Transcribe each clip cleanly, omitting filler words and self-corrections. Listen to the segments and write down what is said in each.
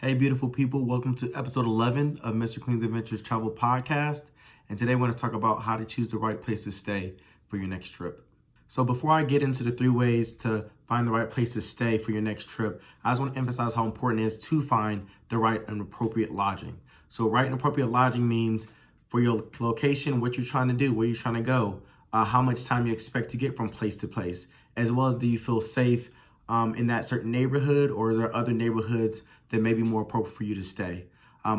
Hey, beautiful people. Welcome to episode 11 of Mr. Clean's Adventures Travel Podcast. And today I want to talk about how to choose the right place to stay for your next trip. So before I get into the 3 ways to find the right place to stay for your next trip, I just want to emphasize how important it is to find the right and appropriate lodging. So right and appropriate lodging means for your location, what you're trying to do, where you're trying to go, how much time you expect to get from place to place, as well as do you feel safe in that certain neighborhood, or are there other neighborhoods that may be more appropriate for you to stay.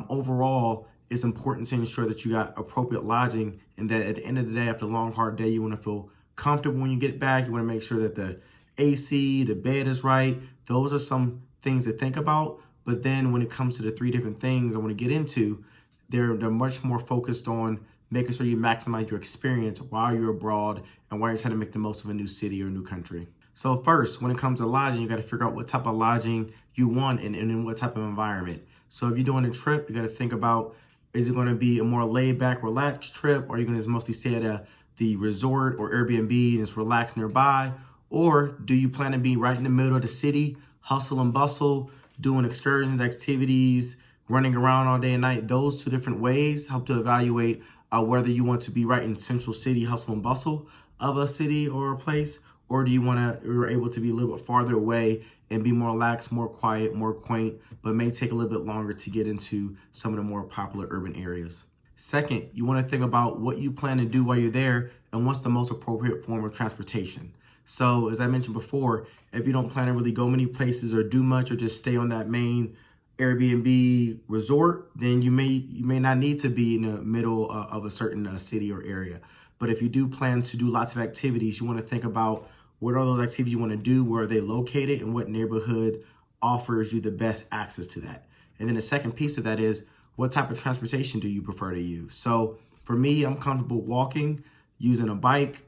Overall, it's important to ensure that you got appropriate lodging and that at the end of the day, after a long, hard day, you want to feel comfortable when you get back. You want to make sure that the AC, the bed is right. Those are some things to think about. But then when it comes to the 3 different things I want to get into, they're much more focused on making sure you maximize your experience while you're abroad and while you're trying to make the most of a new city or a new country. So first, when it comes to lodging, you got to figure out what type of lodging you want and in what type of environment. So if you're doing a trip, you got to think about, is it going to be a more laid back, relaxed trip? Or are you going to mostly stay at the resort or Airbnb and just relax nearby? Or do you plan to be right in the middle of the city, hustle and bustle, doing excursions, activities, running around all day and night? Those 2 different ways help to evaluate whether you want to be right in central city, hustle and bustle of a city or a place, or do you want to, you're able to be a little bit farther away and be more relaxed, more quiet, more quaint, but may take a little bit longer to get into some of the more popular urban areas. Second, you want to think about what you plan to do while you're there and what's the most appropriate form of transportation. So as I mentioned before, if you don't plan to really go many places or do much or just stay on that main Airbnb resort, then you may not need to be in the middle of a certain city or area. But if you do plan to do lots of activities, you want to think about what are those activities you want to do, where are they located, and what neighborhood offers you the best access to that. And then the second piece of that is, what type of transportation do you prefer to use? So for me, I'm comfortable walking, using a bike,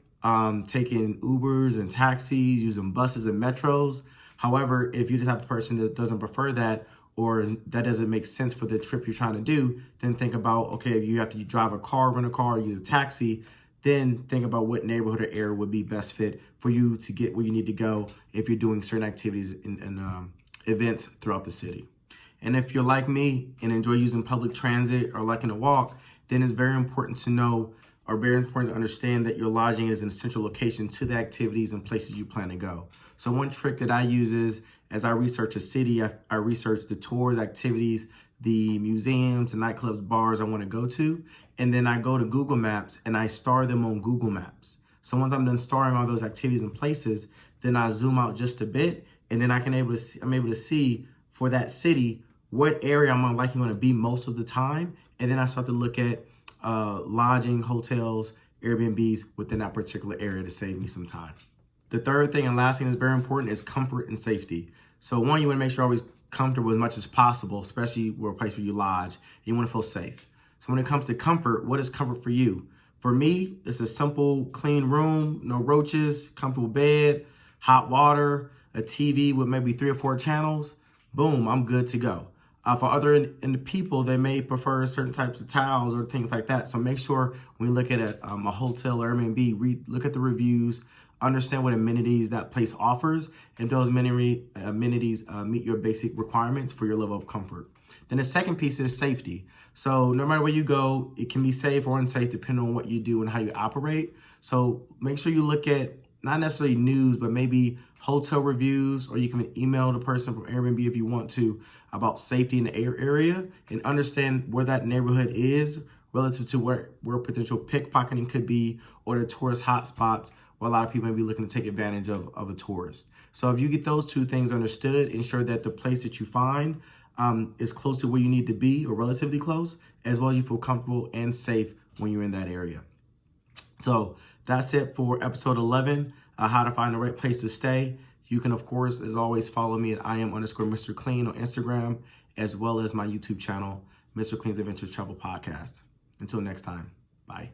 taking Ubers and taxis, using buses and metros. However, if you're the type of person that doesn't prefer that, or that doesn't make sense for the trip you're trying to do, then think about, okay, if you have to drive a car, rent a car, use a taxi, then think about what neighborhood or area would be best fit for you to get where you need to go if you're doing certain activities and events throughout the city. And if you're like me and enjoy using public transit or liking to walk, then it's very important to know, or very important to understand, that your lodging is an essential location to the activities and places you plan to go. So one trick that I use is, as I research a city, I research the tours, activities, the museums, the nightclubs, bars I want to go to. And then I go to Google Maps and I star them on Google Maps. So once I'm done starring all those activities and places, then I zoom out just a bit, and then I'm able to see for that city what area I'm likely going to be most of the time. And then I start to look at lodging, hotels, Airbnbs within that particular area to save me some time. The third thing and last thing that's very important is comfort and safety. So one, you want to make sure you're always comfortable as much as possible, especially where a place where you lodge. You want to feel safe. So when it comes to comfort, what is comfort for you? For me, it's a simple, clean room, no roaches, comfortable bed, hot water, a TV with maybe 3 or 4 channels. Boom, I'm good to go. For other people, they may prefer certain types of towels or things like that. So make sure when you look at a hotel or Airbnb, look at the reviews, understand what amenities that place offers, and those amenities meet your basic requirements for your level of comfort. Then the second piece is safety. So no matter where you go, it can be safe or unsafe depending on what you do and how you operate. So make sure you look at not necessarily news, but maybe hotel reviews, or you can email the person from Airbnb if you want to about safety in the area, and understand where that neighborhood is relative to where potential pickpocketing could be, or the tourist hotspots where a lot of people may be looking to take advantage of a tourist. So if you get those 2 things understood, ensure that the place that you find is close to where you need to be, or relatively close, as well as you feel comfortable and safe when you're in that area. So that's it for episode 11, how to find the right place to stay. You can, of course, as always, follow me at @Mr. Clean on Instagram, as well as my YouTube channel, Mr. Clean's Adventures Travel Podcast. Until next time, bye.